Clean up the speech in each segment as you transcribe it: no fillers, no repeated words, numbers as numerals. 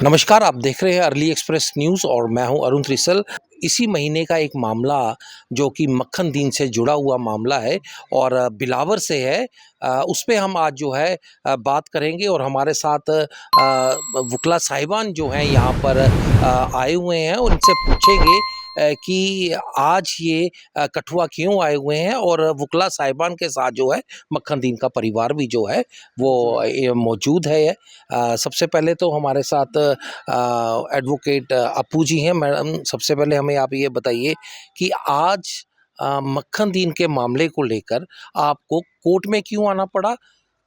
नमस्कार, आप देख रहे हैं अर्ली एक्सप्रेस न्यूज़ और मैं हूं अरुण त्रिसल। इसी महीने का एक मामला जो कि मक्खन दीन से जुड़ा हुआ मामला है और बिलावर से है, उस पे हम आज जो है बात करेंगे और हमारे साथ वकला साहिबान जो हैं यहाँ पर आए हुए हैं, उनसे पूछेंगे कि आज ये कठुआ क्यों आए हुए हैं और वकला साहिबान के साथ जो है मक्खन दीन का परिवार भी जो है वो मौजूद है। सबसे पहले तो हमारे साथ एडवोकेट अप्पू जी हैं। मैडम, सबसे पहले हमें आप ये बताइए कि आज मक्खन दीन के मामले को लेकर आपको कोर्ट में क्यों आना पड़ा?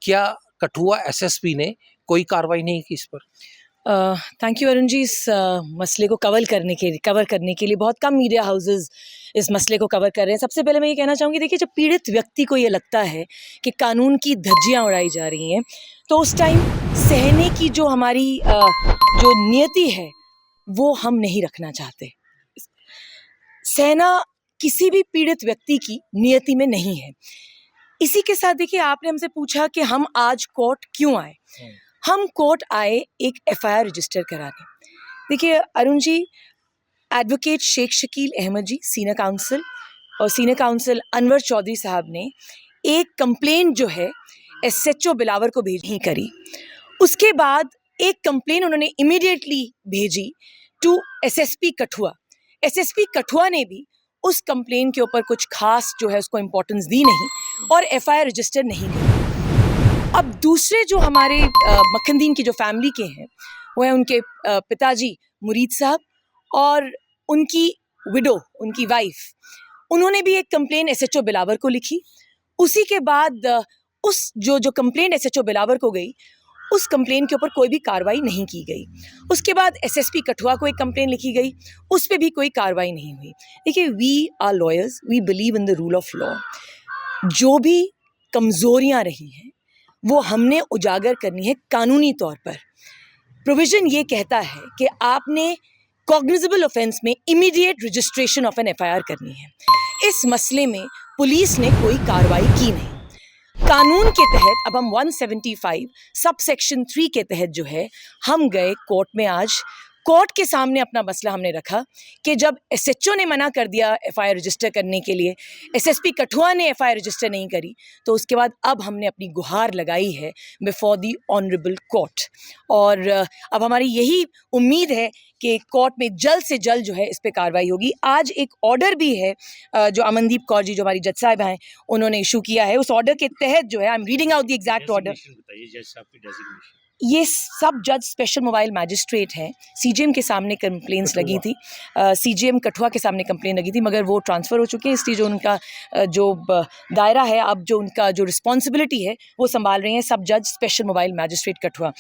क्या कठुआ एसएसपी ने कोई कार्रवाई नहीं की इस पर? Thank you Arun ji. इस मसले को कवर करने के लिए बहुत कम मीडिया हाउसेस इस मसले को कवर कर रहे हैं। सबसे पहले मैं ये कहना चाहूँगी, देखिए, जब पीड़ित व्यक्ति को ये लगता है कि कानून की धज्जियाँ उड़ाई जा रही हैं, तो उस टाइम सहने की जो हमारी जो नियति है वो हम नहीं रखना चाहते। सहना किसी भी पीड़ित व्यक्ति की नियति में नहीं है। इसी के साथ देखिए, आपने हमसे पूछा कि हम आज कोर्ट क्यों आए। हम कोर्ट आए एक एफआईआर रजिस्टर कराने। देखिए अरुण जी, एडवोकेट शेख शकील अहमद जी, सीनियर काउंसिल, और सीनियर काउंसिल अनवर चौधरी साहब ने एक कंप्लेंट जो है एसएचओ बिलावर को भेजी करी। उसके बाद एक कंप्लेंट उन्होंने इमीडिएटली भेजी to SSP Kathua. SSP Kathua ने भी उस कंप्लेंट के ऊपर कुछ खास जो है उसको इम्पोर्टेंस दी नहीं और एफआईआर रजिस्टर नहीं करी। अब दूसरे जो हमारे मक्खन दीन की जो फैमिली के हैं वो है उनके पिताजी मुरीद साहब और उनकी विडो, उनकी वाइफ। उन्होंने भी एक कंप्लेंट एसएचओ बिलावर को लिखी। उसी के बाद उस जो कंप्लेंट एसएचओ बिलावर को गई, उस कंप्लेंट के ऊपर कोई भी कार्रवाई नहीं की गई। उसके बाद एसएसपी कठुआ को एक कंप्लेंट लिखी गई, उस पर भी कोई कार्रवाई नहीं हुई। देखिए, we are lawyers, we believe in the rule of law. जो भी कमजोरियां रही हैं वो हमने उजागर करनी है कानूनी तौर पर। प्रोविजन ये कहता है कि आपने कॉग्निजेबल ऑफेंस में immediate registration of an FIR करनी है। इस मसले में पुलिस ने कोई कार्रवाई की नहीं। कानून के तहत अब हम 175 सब सेक्शन 3 के तहत जो है हम गए कोर्ट में। आज कोर्ट के सामने अपना मसला हमने रखा कि जब एसएचओ ने मना कर दिया एफआईआर रजिस्टर करने के लिए, एसएसपी कठुआ ने एफआईआर रजिस्टर नहीं करी, तो उसके बाद अब हमने अपनी गुहार लगाई है बिफोर द ऑनरेबल कोर्ट। और अब हमारी यही उम्मीद है कि कोर्ट में जल्द से जल्द जो है इस पर कार्रवाई होगी। आज एक ऑर्डर भी है जो अमनदीप कौर जी, जो हमारी जज साहब हैं, उन्होंने इशू किया है। उस ऑर्डर के तहत जो है, I am reading out the exact order. ये सब जज स्पेशल मोबाइल मैजिस्ट्रेट हैं। सीजीएम के सामने कंप्लेंट्स लगी थी, सीजीएम कठुआ के सामने कंप्लेन लगी थी, मगर वो ट्रांसफ़र हो चुके हैं, इसलिए जो उनका जो दायरा है, अब जो उनका जो रिस्पॉन्सिबिलिटी है वो संभाल रहे हैं सब जज special mobile magistrate Kathua.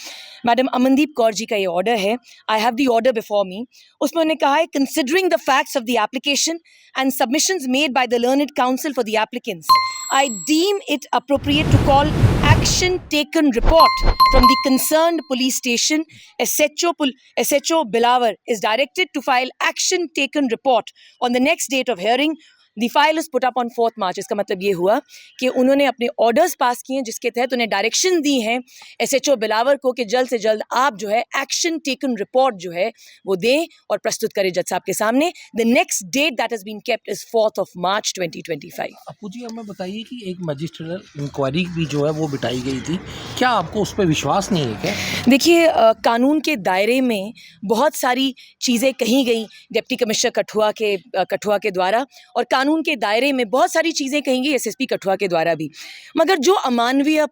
Madam Amandeep Kaur ji का ये ऑर्डर है, I have the order before me. उसमें उन्होंने कहा है, considering the facts of the application and submissions made by the learned counsel for the applicants, I deem it appropriate to call action taken report from the concerned police station. SHO Bilavar is directed to file action taken report on the next date of hearing. The file is put up on 4th March. इसका मतलब ये हुआ कि उन्होंने अपने orders pass किए हैं जिसके तहत उन्हें डायरेक्शन दी हैं एसएचओ बिलावर को कि जल्द से जल्द आप जो है एक्शन टेकन रिपोर्ट जो है वो दें और प्रस्तुत करें जज साहब के सामने। The next date that has been kept is 4th of March 2025। Appu ji, हमें बताइए कि एक मजिस्ट्रियल इंक्वायरी भी जो है वो बिठाई गई थी, क्या आपको उस पर विश्वास नहीं है क्या? देखिए, कानून के दायरे में बहुत सारी चीज़ें कही गई डिप्टी कमिश्नर कठुआ के द्वारा, और कानून के दायरे में बहुत सारी चीज़ें कही गई एसएसपी कठुआ के द्वारा भी, मगर जो अमानवीय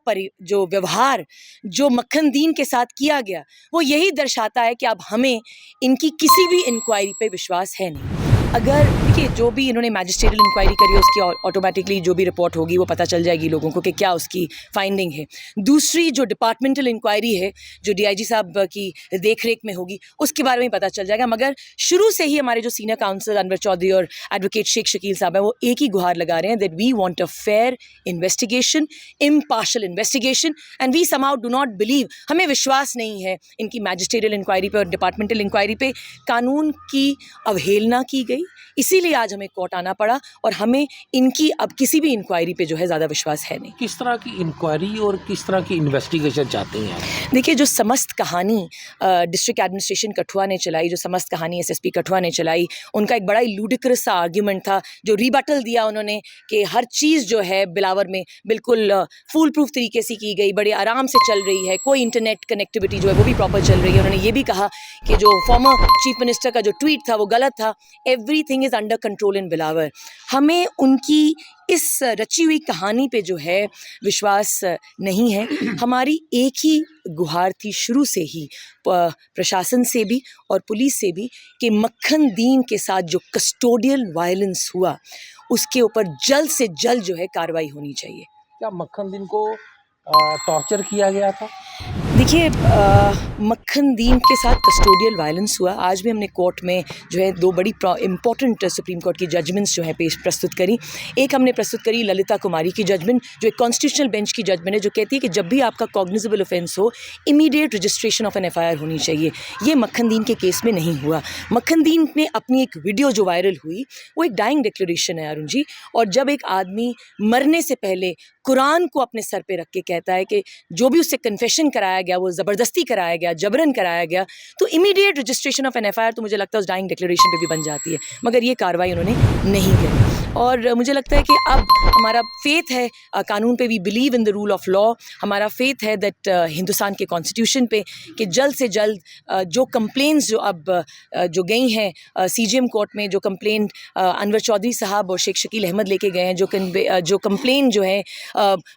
जो व्यवहार जो मक्खन दीन के साथ किया गया वो यही दर्शाता है कि अब हमें इनकी किसी भी इंक्वायरी पे विश्वास है नहीं। अगर देखिए, जो भी इन्होंने मैजिस्ट्रियल इंक्वायरी करी है उसकी ऑटोमेटिकली जो भी रिपोर्ट होगी वो पता चल जाएगी लोगों को कि क्या उसकी फाइंडिंग है। दूसरी जो डिपार्टमेंटल इंक्वायरी है जो डीआईजी साहब की देखरेख में होगी उसके बारे में पता चल जाएगा। मगर शुरू से ही हमारे जो सीनियर काउंसिल अनवर चौधरी और एडवोकेट शेख शकील साहब हैं वो एक ही गुहार लगा रहे हैं that we want a fair investigation, impartial investigation, and we somehow do not believe, हमें विश्वास नहीं है इनकी मैजिस्ट्रियल इंक्वायरी पे और डिपार्टमेंटल इंक्वायरी पे। कानून की अवहेलना की गई, आई, इसीलिए आज हमें कोर्ट आना पड़ा और हमें इनकी अब किसी भी इंक्वायरी पे जो है ज़्यादा विश्वास है नहीं। किस तरह की इंक्वायरी और किस तरह की इन्वेस्टिगेशन चाहते हैं आप? देखिए, जो समस्त कहानी डिस्ट्रिक्ट एडमिनिस्ट्रेशन कठुआ ने चलाई, जो समस्त कहानी एसएसपी कठुआ ने चलाई, उनका एक बड़ा ही लूडिक्रस सा आर्ग्यूमेंट था, जो रिबटल दिया उन्होंने कि हर चीज़ जो है बिलावर में बिल्कुल फूल प्रूफ तरीके से की गई, बड़े आराम से चल रही है, कोई इंटरनेट कनेक्टिविटी जो है वो भी प्रॉपर चल रही है। उन्होंने ये भी कहा कि जो फॉर्मर चीफ मिनिस्टर का जो ट्वीट था वो गलत था, एवरीथिंग इज़ अंडर कंट्रोल इन बिलावर। हमें उनकी इस रची हुई कहानी पे जो है विश्वास नहीं है। हमारी एक ही गुहार थी शुरू से ही प्रशासन से भी और पुलिस से भी कि मक्खन दीन के साथ जो कस्टोडियल वायलेंस हुआ उसके ऊपर जल्द से जल्द जो है कार्रवाई होनी चाहिए। क्या मक्खन दिन को टॉर्चर किया गया था? देखिए, मक्खन दीन के साथ कस्टोडियल वायलेंस हुआ। आज भी हमने कोर्ट में जो है दो बड़ी इम्पॉर्टेंट सुप्रीम कोर्ट की जजमेंट्स जो है प्रस्तुत करी। एक हमने प्रस्तुत करी ललिता कुमारी की जजमेंट, जो एक कॉन्स्टिट्यूशनल बेंच की जजमेंट है, जो कहती है कि जब भी आपका कॉग्निजेबल ऑफेंस हो, immediate registration of an FIR होनी चाहिए। ये मक्खन दीन के केस में नहीं हुआ। मक्खन दीन ने अपनी एक वीडियो जो वायरल हुई वो एक डाइंग डिक्लेरेशन है अरुण जी, और जब एक आदमी मरने से पहले कुरान को अपने सर पे रख के कहता है कि जो भी उससे कन्फेशन कराया गया वो ज़बरदस्ती कराया गया, जबरन कराया गया, तो immediate registration of an FIR तो मुझे लगता है उस डाइंग डिक्लेरेशन पे भी बन जाती है, मगर ये कार्रवाई उन्होंने नहीं करी। और मुझे लगता है कि अब हमारा फेथ है कानून पे, we believe in the rule of law. हमारा फेथ है दैट हिंदुस्तान के कॉन्स्टिट्यूशन पे कि जल्द से जल्द जो कंप्लेंट्स जो अब जो गई हैं सीजीएम कोर्ट में, जो कंप्लेंट अनवर चौधरी साहब और शेख शकील अहमद लेके गए हैं, जो कंप्लेंट जो है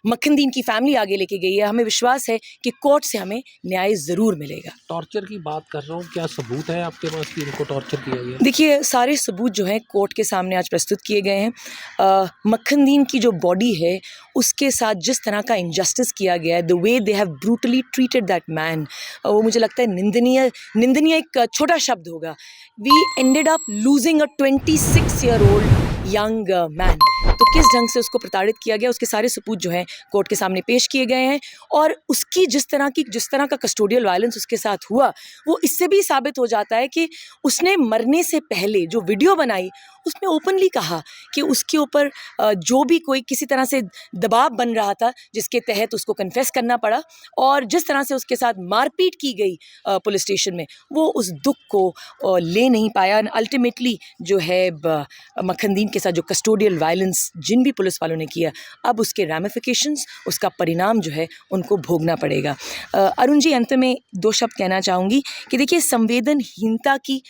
मक्खन दीन की फैमिली आगे लेके गई है, हमें विश्वास है कि कोर्ट से हमें न्याय ज़रूर मिलेगा। टॉर्चर की बात कर रहा हूँ, क्या सबूत है आपके पास कि इनको टॉर्चर किया गया? देखिए, सारे सबूत जो हैं कोर्ट के सामने आज प्रस्तुत किए गए हैं। मक्खन दीन की जो बॉडी है उसके साथ जिस तरह का इनजस्टिस किया गया है, the way they have brutally treated that man, वो मुझे लगता है निंदनीय एक छोटा शब्द होगा। We ended up losing a 26 year old young man. तो किस ढंग से उसको प्रताड़ित किया गया, उसके सारे सबूत जो हैं कोर्ट के सामने पेश किए गए हैं, और उसकी जिस तरह का कस्टोडियल वायलेंस उसके साथ हुआ वो इससे भी साबित हो जाता है कि उसने मरने से पहले जो वीडियो बनाई उसमें ओपनली कहा कि उसके ऊपर जो भी कोई किसी तरह से दबाव बन रहा था जिसके तहत उसको कन्फेस करना पड़ा, और जिस तरह से उसके साथ मारपीट की गई पुलिस स्टेशन में, वो उस दुख को ले नहीं पाया। अल्टीमेटली जो है मक्खन दीन के साथ जो कस्टोडियल वायलेंस जिन भी पुलिस वालों ने किया, अब उसके रैमिफिकेशंस, उसका परिणाम जो है उनको भोगना पड़ेगा। अरुण जी, अंत में दो शब्द कहना चाहूँगी कि देखिए, संवेदनहीनता की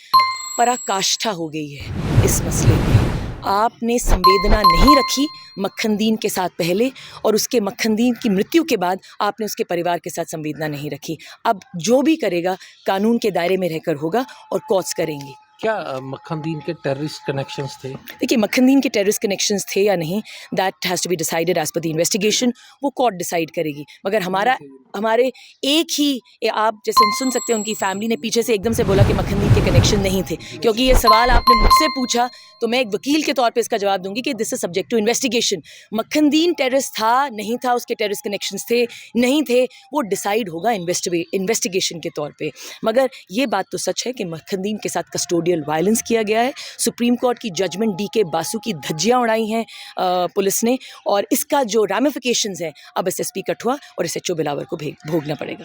पराकाष्ठा हो गई है इस मसले में। आपने संवेदना नहीं रखी मक्खन दीन के साथ पहले, और उसके मक्खन दीन की मृत्यु के बाद आपने उसके परिवार के साथ संवेदना नहीं रखी। अब जो भी करेगा कानून के दायरे में रहकर होगा और कोर्ट्स करेंगी। क्या मक्खन दीन के टेररिस्ट कनेक्शंस थे? देखिए, मक्खन दीन के टेररिस्ट कनेक्शंस थे या नहीं, that has to be decided as per the investigation, वो कोर्ट डिसाइड करेगी। मगर हमारे एक ही आप जैसे सुन सकते हैं, उनकी फैमिली ने पीछे से एकदम से बोला कि मक्खन दीन के कनेक्शन नहीं थे। क्योंकि ये सवाल आपने मुझसे पूछा तो मैं एक वकील के तौर पे इसका जवाब दूंगी कि this is subject to investigation. Makhan Din terrorist था, नहीं था, उसके टेररिस्ट कनेक्शंस थे, नहीं थे, वो डिसाइड होगा इन्वेस्टिगेशन के तौर पे। मगर ये बात तो सच है कि मक्खन दीन के साथ कस्टोडियल वायलेंस किया गया है। सुप्रीम कोर्ट की जजमेंट डीके बासु की धज्जियां उड़ाई हैं पुलिस ने, और इसका जो रैमिफिकेशंस हैं अब एसएसपी कठुआ और एसएचओ बिलावर को भोगना पड़ेगा।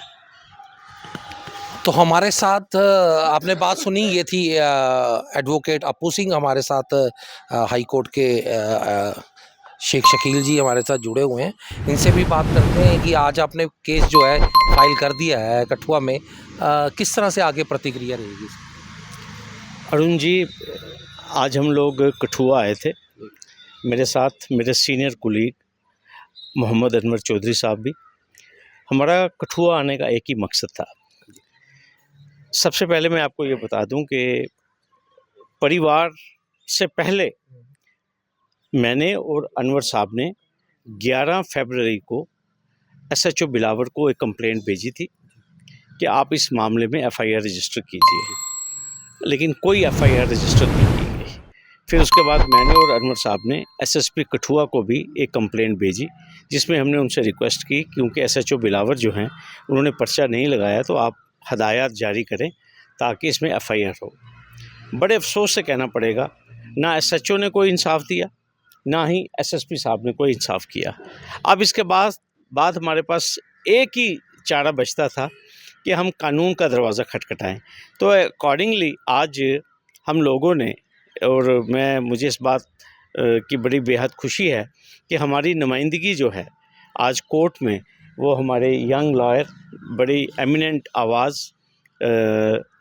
तो हमारे साथ आपने बात सुनी, ये थी एडवोकेट अपू सिंह, हमारे साथ हाई कोर्ट के शेख शकील जी हमारे साथ जुड़े हुए हैं। इनसे भी बात करते हैं कि आज आपने केस जो है फाइल कर दिया है कठुआ में, किस तरह से आगे प्रतिक्रिया रहेगी? अरुण जी, आज हम लोग कठुआ आए थे, मेरे साथ मेरे सीनियर कुलीग मोहम्मद अनवर चौधरी साहब भी। हमारा कठुआ आने का एक ही मकसद था। सबसे पहले मैं आपको ये बता दूं कि परिवार से पहले मैंने और अनवर साहब ने 11 फरवरी को एसएचओ बिलावर को एक कंप्लेंट भेजी थी कि आप इस मामले में एफआईआर रजिस्टर कीजिए, लेकिन कोई एफआईआर रजिस्टर नहीं की गई। फिर उसके बाद मैंने और अनवर साहब ने एसएसपी कठुआ को भी एक कंप्लेंट भेजी, जिसमें हमने उनसे रिक्वेस्ट की, क्योंकि एसएचओ बिलावर जो हैं उन्होंने पर्चा नहीं लगाया, तो आप हदायत जारी करें ताकि इसमें एफआईआर हो। बड़े अफसोस से कहना पड़ेगा, ना एसएचओ ने कोई इंसाफ दिया, ना ही एसएसपी साहब ने कोई इंसाफ किया। अब इसके बाद हमारे पास एक ही चारा बचता था कि हम कानून का दरवाज़ा खटखटाएं। तो अकॉर्डिंगली आज हम लोगों ने, और मुझे इस बात की बड़ी बेहद खुशी है कि हमारी नुमाइंदगी जो है आज कोर्ट में, वो हमारे यंग लॉयर, बड़ी एमिनेंट आवाज़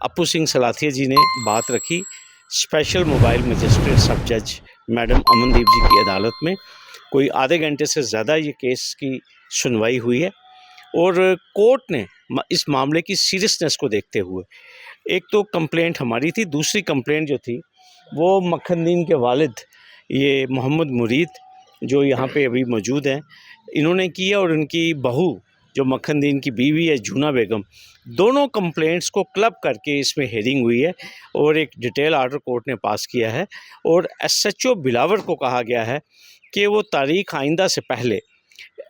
अपू सिंह सलाथिया जी ने बात रखी। स्पेशल मोबाइल मजिस्ट्रेट सब जज मैडम अमनदीप जी की अदालत में कोई आधे घंटे से ज़्यादा ये केस की सुनवाई हुई है और कोर्ट ने इस मामले की सीरियसनेस को देखते हुए, एक तो कंप्लेंट हमारी थी, दूसरी कंप्लेंट जो थी वो मक्खनदीन के वालिद ये मोहम्मद मुरीद जो यहाँ पे अभी मौजूद हैं, इन्होंने की है, और उनकी बहू जो मक्खनदीन की बीवी है जूना बेगम, दोनों कंप्लेंट्स को क्लब करके इसमें हेयरिंग हुई है और एक डिटेल आर्डर कोर्ट ने पास किया है। और एसएचओ बिलावर को कहा गया है कि वो तारीख आइंदा से पहले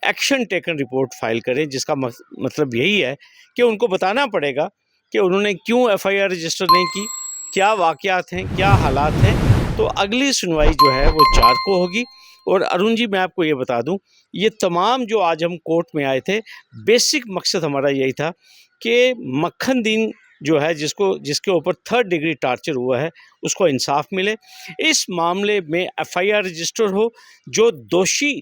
एक्शन टेकन रिपोर्ट फाइल करें, जिसका मतलब यही है कि उनको बताना पड़ेगा कि उन्होंने क्यों एफआईआर रजिस्टर नहीं की, क्या वाक़यात हैं, क्या हालात हैं। तो अगली सुनवाई जो है वो 4 को होगी। और अरुण जी, मैं आपको ये बता दूं, ये तमाम जो आज हम कोर्ट में आए थे, बेसिक मकसद हमारा यही था कि मक्खनदीन जो है जिसके ऊपर 3rd डिग्री टार्चर हुआ है, उसको इंसाफ मिले। इस मामले में एफआईआर रजिस्टर हो, जो दोषी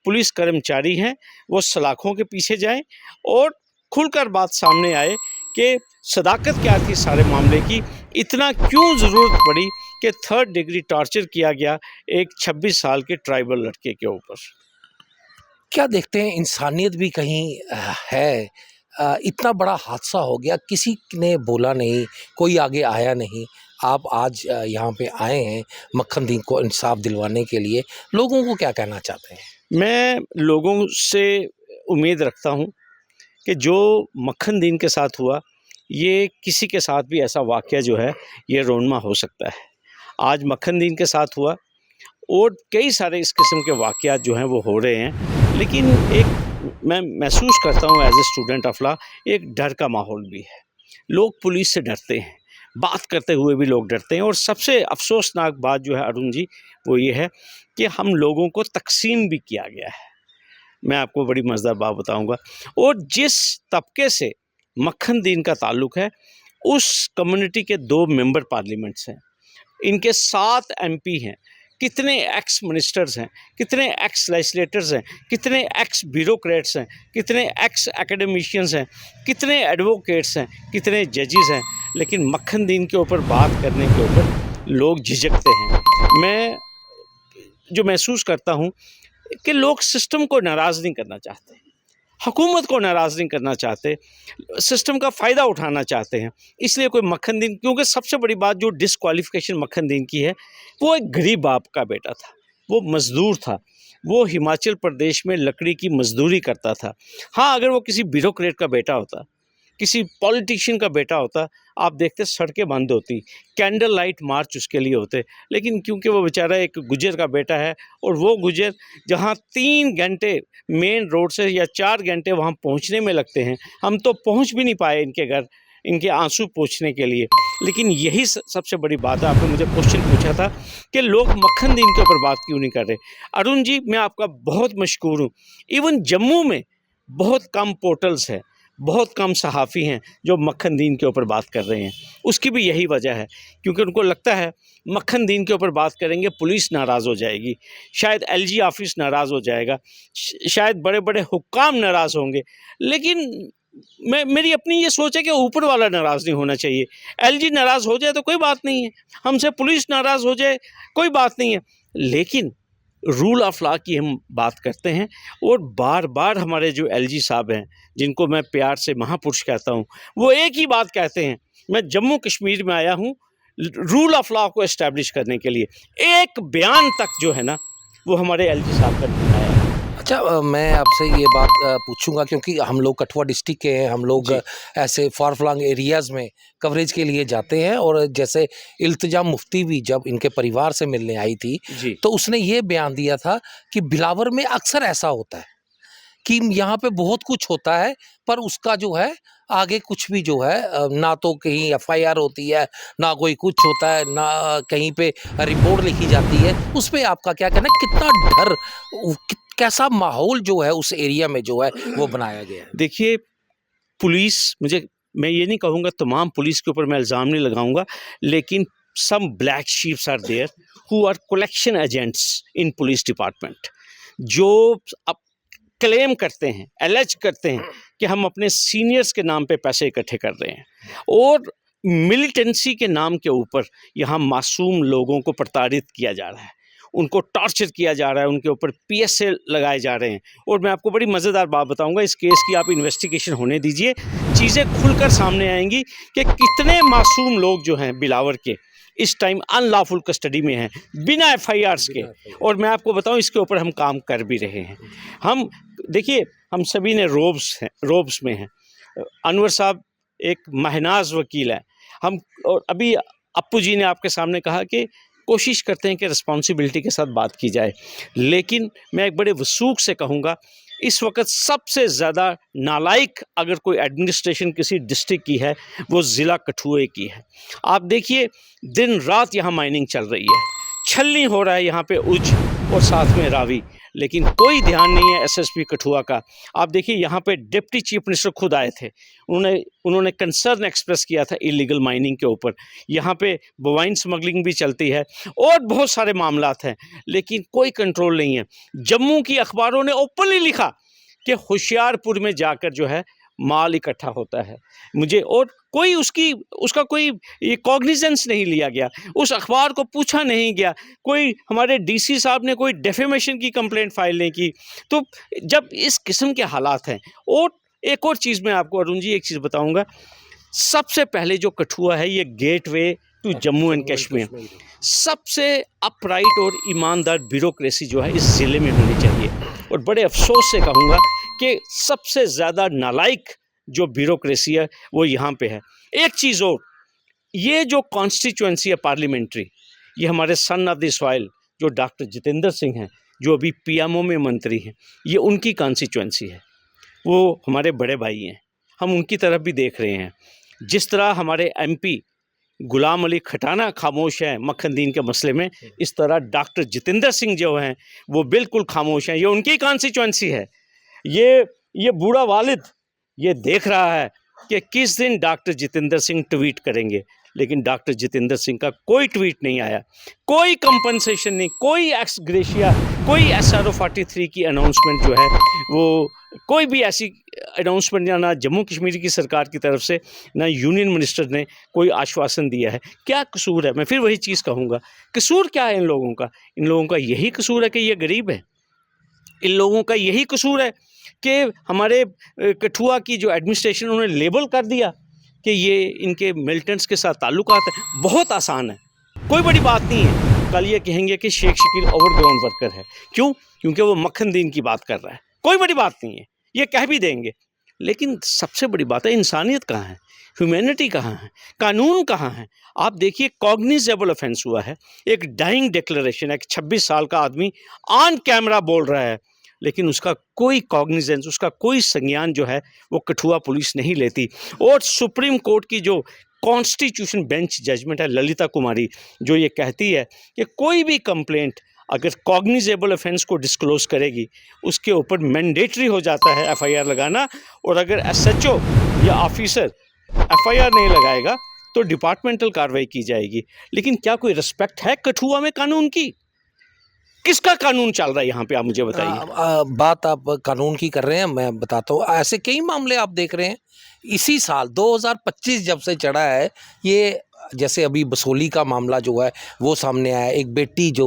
पुलिस कर्मचारी हैं वो सलाखों के पीछे जाएं और खुलकर बात सामने आए कि सदाकत क्या थी सारे मामले की, इतना क्यों ज़रूरत पड़ी कि 3rd डिग्री टॉर्चर किया गया एक 26 साल के ट्राइबल लड़के के ऊपर। क्या देखते हैं, इंसानियत भी कहीं है? इतना बड़ा हादसा हो गया, किसी ने बोला नहीं, कोई आगे आया नहीं। आप आज यहाँ पे आए हैं मक्खनदीन को इंसाफ दिलवाने के लिए, लोगों को क्या कहना चाहते हैं? मैं लोगों से उम्मीद रखता हूँ कि जो मक्खनदीन के साथ हुआ, ये किसी के साथ भी ऐसा वाक़या जो है ये रोनमा हो सकता है। आज मक्खनदीन के साथ हुआ और कई सारे इस किस्म के वाक़यात जो हैं वो हो रहे हैं, लेकिन एक मैं महसूस करता हूँ as a student of law, एक डर का माहौल भी है। लोग पुलिस से डरते हैं, बात करते हुए भी लोग डरते हैं। और सबसे अफसोसनाक बात जो है अरुण जी, वो ये है कि हम लोगों को तकसीम भी किया गया है। मैं आपको बड़ी मज़ेदार बात बताऊंगा। और जिस तबके से मक्खनदीन का ताल्लुक़ है, उस कम्युनिटी के 2 मेंबर पार्लियामेंट्स हैं, इनके 7 एमपी हैं, कितने एक्स मिनिस्टर्स हैं, कितने एक्स लेजिस्लेटर्स हैं, कितने एक्स ब्यूरोक्रेट्स हैं, कितने एक्स एकेडमिशियंस हैं, कितने एडवोकेट्स हैं, कितने जजेस हैं, लेकिन मक्खनदीन के ऊपर बात करने के ऊपर लोग झिझकते हैं। मैं जो महसूस करता हूँ कि लोग सिस्टम को नाराज़ नहीं करना चाहते, हुकूमत को नाराज़ नहीं करना चाहते, सिस्टम का फ़ायदा उठाना चाहते हैं। इसलिए कोई मक्खनदीन, क्योंकि सबसे बड़ी बात जो डिसक्वालिफिकेशन मक्खनदीन की है, वो एक गरीब बाप का बेटा था, वो मज़दूर था, वो हिमाचल प्रदेश में लकड़ी की मज़दूरी करता था। हाँ, अगर वो किसी ब्यूरोक्रेट का बेटा होता, किसी पॉलिटिशियन का बेटा होता, आप देखते सड़कें बंद होती, कैंडल लाइट मार्च उसके लिए होते, लेकिन क्योंकि वो बेचारा एक गुजर का बेटा है, और वो गुजर जहाँ 3 घंटे मेन रोड से या 4 घंटे वहाँ पहुँचने में लगते हैं, हम तो पहुँच भी नहीं पाए इनके घर, इनके आंसू पोंछने के लिए। लेकिन यही सबसे बड़ी बात है। आपने मुझे क्वेश्चन पूछा था कि लोग मक्खनदीन के ऊपर बात क्यों नहीं कर रहे। अरुण जी, मैं आपका बहुत मशकूर हूँ। इवन जम्मू में बहुत कम पोर्टल्स हैं, बहुत कम सहाफ़ी हैं जो मक्खनदीन के ऊपर बात कर रहे हैं। उसकी भी यही वजह है, क्योंकि उनको लगता है मक्खनदीन के ऊपर बात करेंगे पुलिस नाराज़ हो जाएगी, शायद एलजी ऑफिस नाराज़ हो जाएगा, शायद बड़े बड़े हुक्काम नाराज़ होंगे। लेकिन मेरी अपनी ये सोच है कि ऊपर वाला नाराज़ नहीं होना चाहिए। एलजी नाराज़ हो जाए तो कोई बात नहीं है, हमसे पुलिस नाराज़ हो जाए कोई बात नहीं है, लेकिन रूल ऑफ लॉ की हम बात करते हैं। और बार बार हमारे जो एलजी साहब हैं, जिनको मैं प्यार से महापुरुष कहता हूँ, वो एक ही बात कहते हैं, मैं जम्मू कश्मीर में आया हूँ रूल ऑफ लॉ को एस्टैब्लिश करने के लिए। एक बयान तक जो है ना, वो हमारे एलजी साहब का नहीं आया। अच्छा, मैं आपसे ये बात पूछूंगा, क्योंकि हम लोग कठुआ डिस्ट्रिक्ट के हैं, हम लोग ऐसे फार फ्लंग एरियाज़ में कवरेज के लिए जाते हैं। और जैसे इल्तिजा मुफ्ती भी जब इनके परिवार से मिलने आई थी, तो उसने ये बयान दिया था कि बिलावर में अक्सर ऐसा होता है कि यहाँ पे बहुत कुछ होता है पर उसका जो है आगे कुछ भी जो है ना तो कहीं एफआईआर होती है, ना कोई कुछ होता है, ना कहीं पे रिपोर्ट लिखी जाती है। उस पे आपका क्या कहना है? कितना डर, कैसा माहौल जो है उस एरिया में जो है वो बनाया गया है? देखिए, पुलिस, मैं ये नहीं कहूँगा तमाम पुलिस के ऊपर मैं इल्ज़ाम नहीं लगाऊंगा, लेकिन some black sheeps are there who are collection agents in police department, जो अब क्लेम करते हैं, एलेज करते हैं कि हम अपने सीनियर्स के नाम पे पैसे इकट्ठे कर रहे हैं, और मिलिटेंसी के नाम के ऊपर यहाँ मासूम लोगों को प्रताड़ित किया जा रहा है, उनको टॉर्चर किया जा रहा है, उनके ऊपर पीएसए लगाए जा रहे हैं। और मैं आपको बड़ी मज़ेदार बात बताऊंगा, इस केस की आप इन्वेस्टिगेशन होने दीजिए, चीज़ें खुलकर सामने आएंगी कि कितने मासूम लोग जो हैं बिलावर के इस टाइम अनलॉफुल कस्टडी में हैं, बिना एफआईआर्स के। और मैं आपको बताऊं, इसके ऊपर हम काम कर भी रहे हैं। हम देखिए, हम सभी ने रोब्स में हैं। अनवर साहब एक महनाज वकील है। हम, और अभी अप्पू जी ने आपके सामने कहा कि कोशिश करते हैं कि रिस्पॉन्सिबिलिटी के साथ बात की जाए, लेकिन मैं एक बड़े वसूख से कहूँगा, इस वक्त सबसे ज़्यादा नालायक अगर कोई एडमिनिस्ट्रेशन किसी डिस्ट्रिक्ट की है, वो ज़िला कठुए की है। आप देखिए, दिन रात यहाँ माइनिंग चल रही है, छलनी हो रहा है यहाँ पे उज और साथ में रावी, लेकिन कोई ध्यान नहीं है एसएसपी कठुआ का। आप देखिए, यहाँ पे डिप्टी चीफ मिनिस्टर खुद आए थे, उन्होंने कंसर्न एक्सप्रेस किया था इलीगल माइनिंग के ऊपर। यहाँ पे बोवाइन स्मगलिंग भी चलती है और बहुत सारे मामलात हैं, लेकिन कोई कंट्रोल नहीं है। जम्मू की अखबारों ने ओपनली लिखा कि होशियारपुर में जाकर जो है माल इकट्ठा होता है, मुझे, और कोई उसका कोई ये कॉग्निजेंस नहीं लिया गया, उस अखबार को पूछा नहीं गया, कोई हमारे डीसी साहब ने कोई डेफेमेशन की कंप्लेंट फाइल नहीं की। तो जब इस किस्म के हालात हैं, और एक और चीज़ मैं आपको अरुण जी एक चीज़ बताऊंगा, सबसे पहले जो कठुआ है ये gateway to Jammu and Kashmir, सबसे अपराइट और ईमानदार ब्यूरोक्रेसी जो है इस ज़िले में होनी चाहिए। और बड़े अफसोस से कहूँगा कि सबसे ज़्यादा नालायक जो ब्यूरोक्रेसी है वो यहाँ पे है। एक चीज़ और, ये जो कॉन्स्टिट्यूएंसी है पार्लियामेंट्री, ये हमारे सन ऑफ द सॉइल जो डॉक्टर जितेंद्र सिंह हैं, जो अभी पीएमओ में मंत्री हैं, ये उनकी कॉन्स्टिट्यूएंसी है, वो हमारे बड़े भाई हैं, हम उनकी तरफ भी देख रहे हैं। जिस तरह हमारे एमपी गुलाम अली खटाना खामोश हैं मक्खनदीन के मसले में, इस तरह डॉक्टर जितेंद्र सिंह जो हैं वो बिल्कुल खामोश हैं, ये उनकी कॉन्स्टिट्यूएंसी है। ये बूढ़ा वालिद ये देख रहा है कि किस दिन डॉक्टर जितेंद्र सिंह ट्वीट करेंगे, लेकिन डॉक्टर जितेंद्र सिंह का कोई ट्वीट नहीं आया, कोई कंपनसेशन नहीं, कोई एक्स ग्रेशिया, कोई SRO 43 की अनाउंसमेंट जो है वो, कोई भी ऐसी अनाउंसमेंट ना जम्मू कश्मीर की सरकार की तरफ से, ना यूनियन मिनिस्टर ने कोई आश्वासन दिया है। क्या कसूर है? मैं फिर वही चीज़ कहूँगा, कसूर क्या है इन लोगों का? इन लोगों का यही कसूर है कि ये गरीब है, इन लोगों का यही कसूर है कि हमारे कठुआ की जो एडमिनिस्ट्रेशन उन्होंने लेबल कर दिया कि ये इनके मिलिटेंट्स के साथ ताल्लुकात है। बहुत आसान है, कोई बड़ी बात नहीं है। कल ये कहेंगे कि शेख शकील ओवरग्राउंड वर्कर है, क्यों? क्योंकि वो मक्खनदीन की बात कर रहा है, कोई बड़ी बात नहीं है, ये कह भी देंगे। लेकिन सबसे बड़ी बात है, इंसानियत कहाँ है, ह्यूमैनिटी कहाँ है, कानून कहाँ है? आप देखिए, कॉग्निजेबल ऑफेंस हुआ है, एक डाइंग डिक्लेरेशन, एक 26 साल का आदमी ऑन कैमरा बोल रहा है, लेकिन उसका कोई कॉग्निजेंस, उसका कोई संज्ञान जो है वो कठुआ पुलिस नहीं लेती। और सुप्रीम कोर्ट की जो कॉन्स्टिट्यूशन बेंच जजमेंट है ललिता कुमारी, जो ये कहती है कि कोई भी कंप्लेंट अगर कॉग्निजेबल ऑफेंस को डिस्क्लोज करेगी, उसके ऊपर मैंडेटरी हो जाता है एफआईआर लगाना, और अगर एसएचओ या ऑफिसर एफआईआर नहीं लगाएगा तो डिपार्टमेंटल कार्रवाई की जाएगी। लेकिन क्या कोई रिस्पेक्ट है कठुआ में कानून की? किसका कानून चल रहा है यहाँ पे, आप मुझे बताइए। बात आप कानून की कर रहे हैं, मैं बताता हूँ, ऐसे कई मामले आप देख रहे हैं। इसी साल 2025 जब से चढ़ा है ये, जैसे अभी बसोली का मामला जो है वो सामने आया, एक बेटी जो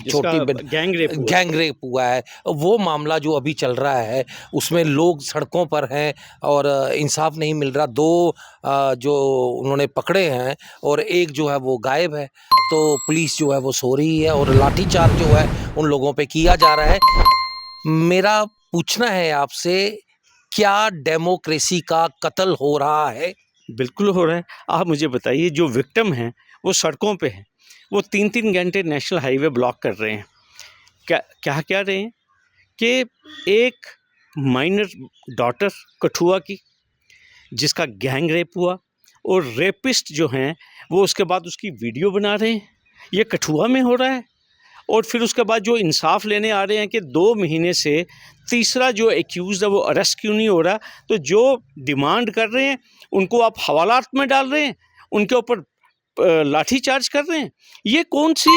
छोटी गैंग रेप हुआ है, वो मामला जो अभी चल रहा है, उसमें लोग सड़कों पर हैं और इंसाफ नहीं मिल रहा। 2 जो उन्होंने पकड़े हैं और एक जो है वो गायब है, तो पुलिस जो है वो सो रही है और लाठीचार्ज जो है उन लोगों पे किया जा रहा है। मेरा पूछना है आपसे, क्या डेमोक्रेसी का कत्ल हो रहा है? बिल्कुल हो रहा है। आप मुझे बताइए, जो विक्टिम हैं वो सड़कों पे हैं, वो 3-3 घंटे नेशनल हाईवे ब्लॉक कर रहे हैं। क्या कह रहे हैं कि एक माइनर डॉटर कठुआ की, जिसका गैंग रेप हुआ, और रेपिस्ट जो हैं वो उसके बाद उसकी वीडियो बना रहे हैं। ये कठुआ में हो रहा है। और फिर उसके बाद जो इंसाफ लेने आ रहे हैं कि 2 महीने से तीसरा जो एक्यूज़ है वो अरेस्ट क्यों नहीं हो रहा, तो जो डिमांड कर रहे हैं उनको आप हवालात में डाल रहे हैं, उनके ऊपर लाठी चार्ज कर रहे हैं। ये कौन सी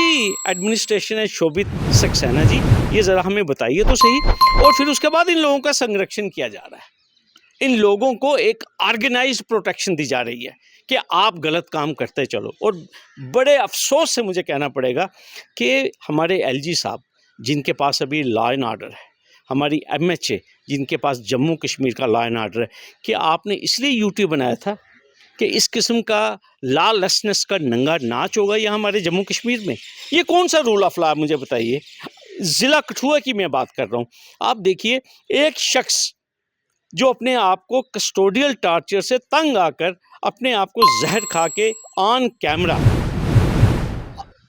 एडमिनिस्ट्रेशन है शोभित सक्सेना जी, ये ज़रा हमें बताइए तो सही। और फिर उसके बाद इन लोगों का संरक्षण किया जा रहा है, इन लोगों को एक ऑर्गेनाइज्ड प्रोटेक्शन दी जा रही है कि आप गलत काम करते चलो। और बड़े अफसोस से मुझे कहना पड़ेगा कि हमारे एलजी साहब, जिनके पास अभी लॉ एंड ऑर्डर है, हमारी एमएचए जिनके पास जम्मू कश्मीर का लॉ एंड ऑर्डर है, कि आपने इसलिए यूट्यूब बनाया था कि इस किस्म का लॉलेसनेस का नंगा नाच होगा यहाँ हमारे जम्मू कश्मीर में। ये कौन सा रूल ऑफ लॉ, मुझे बताइए। ज़िला कठुआ की मैं बात कर रहा हूँ। आप देखिए, एक शख्स जो अपने आप को कस्टोडियल टॉर्चर से तंग आकर अपने आप को जहर खा के ऑन कैमरा,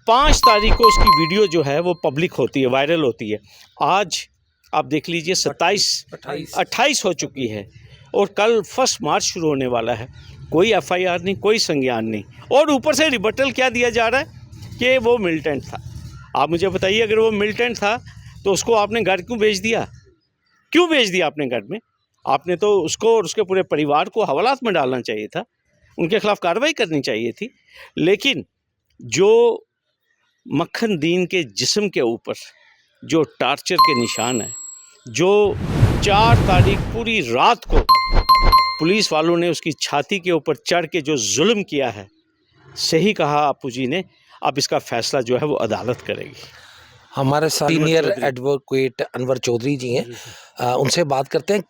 5 तारीख को उसकी वीडियो जो है वो पब्लिक होती है, वायरल होती है। आज आप देख लीजिए 28 हो चुकी है और कल 1 मार्च शुरू होने वाला है। कोई एफआईआर नहीं, कोई संज्ञान नहीं, और ऊपर से रिबटल क्या दिया जा रहा है कि वो मिलिटेंट था। आप मुझे बताइए, अगर वो मिलिटेंट था तो उसको आपने घर क्यों भेज दिया? क्यों भेज दिया आपने घर में? आपने तो उसको और उसके पूरे परिवार को हवालात में डालना चाहिए था, उनके खिलाफ कार्रवाई करनी चाहिए थी। लेकिन जो मक्खन दीन के जिस्म के ऊपर जो टार्चर के निशान है, जो 4 तारीख पूरी रात को पुलिस वालों ने उसकी छाती के ऊपर चढ़ के जो जुल्म किया है, सही कहा आपू जी ने, अब इसका फैसला जो है वो अदालत करेगी। हमारे सीनियर एडवोकेट अनवर चौधरी जी हैं, उनसे बात करते हैं।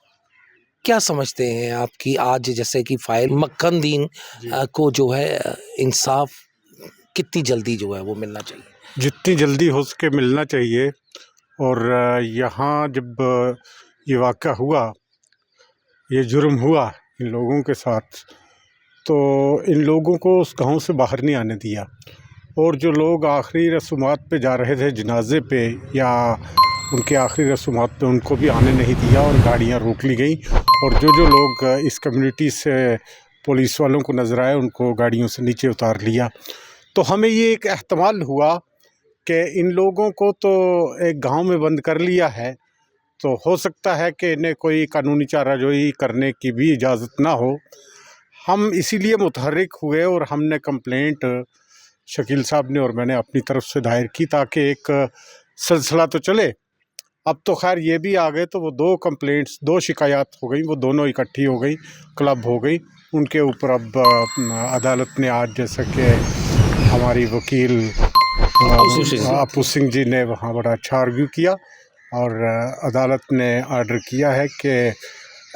क्या समझते हैं आप कि आज जैसे कि फाइल मक्खन दीन को जो है इंसाफ कितनी जल्दी जो है वो मिलना चाहिए? जितनी जल्दी हो सके मिलना चाहिए। और यहाँ जब ये वाक़या हुआ, ये जुर्म हुआ इन लोगों के साथ, तो इन लोगों को उस गांव से बाहर नहीं आने दिया। और जो लोग आखिरी रस्मात पे जा रहे थे, जनाजे पे या उनके आखिरी रस्मात पे, उनको भी आने नहीं दिया और गाड़ियां रोक ली गई। और जो लोग इस कम्युनिटी से पुलिस वालों को नज़र आए, उनको गाड़ियों से नीचे उतार लिया। तो हमें ये एक एहतमाल हुआ कि इन लोगों को तो एक गांव में बंद कर लिया है, तो हो सकता है कि इन्हें कोई कानूनी चाराजोई करने की भी इजाज़त ना हो। हम इसीलिए मुतहर्रिक हुए और हमने कंप्लेंट शकील साहब ने और मैंने अपनी तरफ से दायर की, ताकि एक सिलसिला तो चले। अब तो खैर ये भी आ गए, तो वो 2 कंप्लेंट्स, 2 शिकायत हो गई, वो दोनों इकट्ठी हो गई, क्लब हो गई। उनके ऊपर अब अदालत ने आज, जैसा कि हमारी वकील अपू सिंह जी ने वहाँ बड़ा अच्छा आर्ग्यू किया, और अदालत ने ऑर्डर किया है कि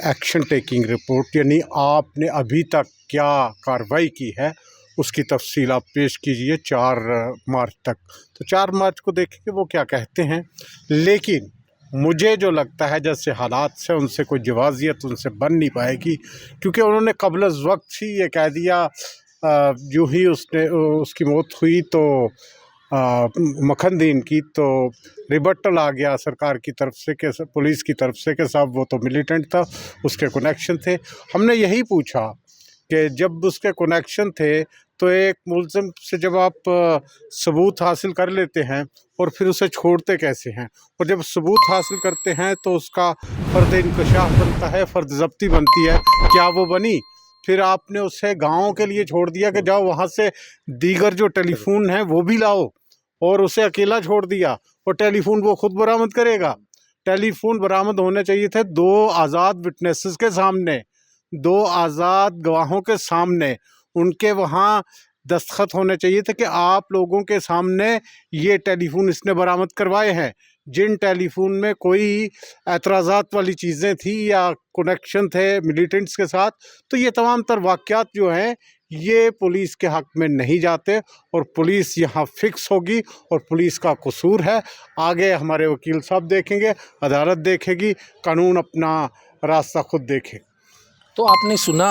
एक्शन टेकिंग रिपोर्ट, यानी आपने अभी तक क्या कार्रवाई की है उसकी तफसील आप पेश कीजिए 4 मार्च तक। तो 4 मार्च को देखेंगे वो क्या कहते हैं। लेकिन मुझे जो लगता है, जैसे हालात से उनसे कोई जवाजियत उनसे बन नहीं पाएगी, क्योंकि उन्होंने कबल वक्त ही ये कह दिया, जो ही उसकी मौत हुई तो मक्खन दीन की, तो रिबटल आ गया सरकार की तरफ से, कि पुलिस की तरफ से, कि साहब वो तो मिलिटेंट था, उसके कनेक्शन थे। हमने यही पूछा कि जब उसके कनेक्शन थे, तो एक मुलज़िम से जब आप सबूत हासिल कर लेते हैं और फिर उसे छोड़ते कैसे हैं? और जब सबूत हासिल करते हैं तो उसका फ़र्द इंकशाफ बनता है, फ़र्द ज़ब्ती बनती है। क्या वो बनी? फिर आपने उसे गाँव के लिए छोड़ दिया कि जाओ वहाँ से दीगर जो टेलीफोन हैं वो भी लाओ, और उसे अकेला छोड़ दिया, और टेलीफोन वो खुद बरामद करेगा। टेलीफोन बरामद होने चाहिए थे 2 आज़ाद विटनेसेस के सामने, 2 आज़ाद गवाहों के सामने। उनके वहाँ दस्तखत होने चाहिए थे कि आप लोगों के सामने ये टेलीफोन इसने बरामद करवाए हैं। जिन टेलीफोन में कोई एतराज़ात वाली चीज़ें थी या कनेक्शन थे मिलिटेंट्स के साथ, तो ये तमाम तर वाक़यात जो हैं ये पुलिस के हक़ में नहीं जाते, और पुलिस यहाँ फ़िक्स होगी और पुलिस का कसूर है। आगे हमारे वकील साहब देखेंगे, अदालत देखेगी, कानून अपना रास्ता खुद देखे। तो आपने सुना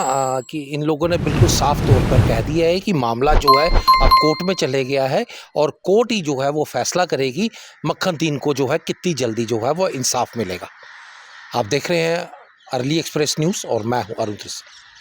कि इन लोगों ने बिल्कुल साफ तौर पर कह दिया है कि मामला जो है अब कोर्ट में चले गया है, और कोर्ट ही जो है वो फैसला करेगी मक्खन दीन को जो है कितनी जल्दी जो है वो इंसाफ मिलेगा। आप देख रहे हैं अर्ली एक्सप्रेस न्यूज़ और मैं हूं अरुण त्रिसल।